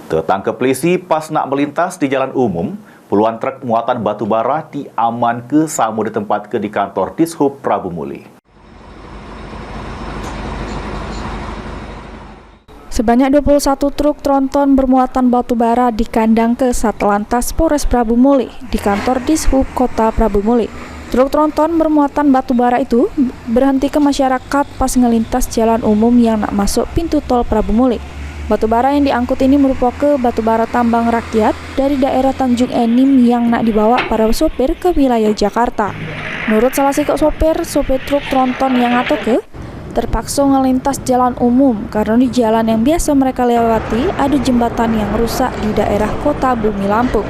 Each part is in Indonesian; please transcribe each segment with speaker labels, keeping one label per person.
Speaker 1: Tertangkap polisi pas nak melintas di jalan umum, puluhan truk muatan batu bara diaman ke sama di tempat di kantor Dishub Prabu Muli.
Speaker 2: Sebanyak 21 truk tronton bermuatan batu bara dikandang ke Satlantas Polres Prabu Muli di kantor Dishub Kota Prabu Muli. Truk tronton bermuatan batu bara itu berhenti ke masyarakat pas ngelintas jalan umum yang nak masuk pintu tol Prabu Muli. Batu bara yang diangkut ini merupakan batu bara tambang rakyat dari daerah Tanjung Enim yang nak dibawa para sopir ke wilayah Jakarta. Menurut salah sopir truk tronton yang ngatoke, terpaksa ngelintas jalan umum karena di jalan yang biasa mereka lewati ada jembatan yang rusak di daerah Kota Bumi Lampung.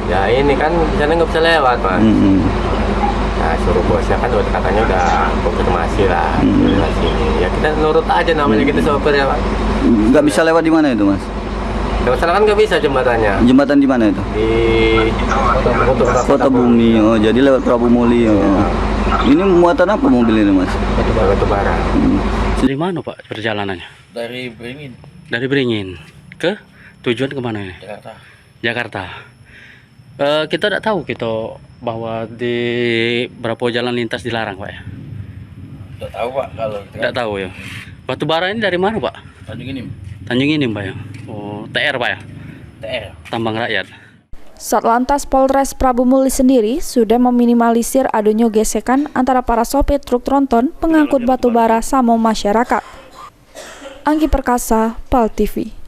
Speaker 3: Ya ini kan jalan nggak bisa lewat, Mas. Nah, suruh bosnya kan katanya udah konfirmasi lah lewat sini. Ya kita nurut aja, namanya kita sopir ya, Pak.
Speaker 4: Nggak bisa lewat di mana itu, Mas?
Speaker 3: Nggak masalah kan nggak bisa jembatannya.
Speaker 4: Jembatan di mana itu?
Speaker 3: Di
Speaker 4: Kota Bumi. Oh, jadi lewat Prabu Muli. Oh. Ini muatan apa mobil ini, Mas?
Speaker 3: Batu bara.
Speaker 5: Dari mana, Pak, perjalanannya?
Speaker 6: Dari Beringin.
Speaker 5: Dari Beringin. Ke tujuan kemana ini?
Speaker 6: Jakarta.
Speaker 5: Jakarta. Kita tidak tahu bahwa di berapa jalan lintas dilarang, Pak ya?
Speaker 6: Tidak tahu, Pak, kalau
Speaker 5: Tidak tahu ya. Batu bara ini dari mana, Pak?
Speaker 6: Tanjung Enim.
Speaker 5: Tanjung Enim, Pak ya. Oh, TR, Pak ya.
Speaker 6: TR.
Speaker 5: Tambang rakyat.
Speaker 2: Satlantas Polres Prabu Muli sendiri sudah meminimalisir adanya gesekan antara para sopir truk tronton pengangkut batu bara sama masyarakat. Anggi Perkasa, PAL TV.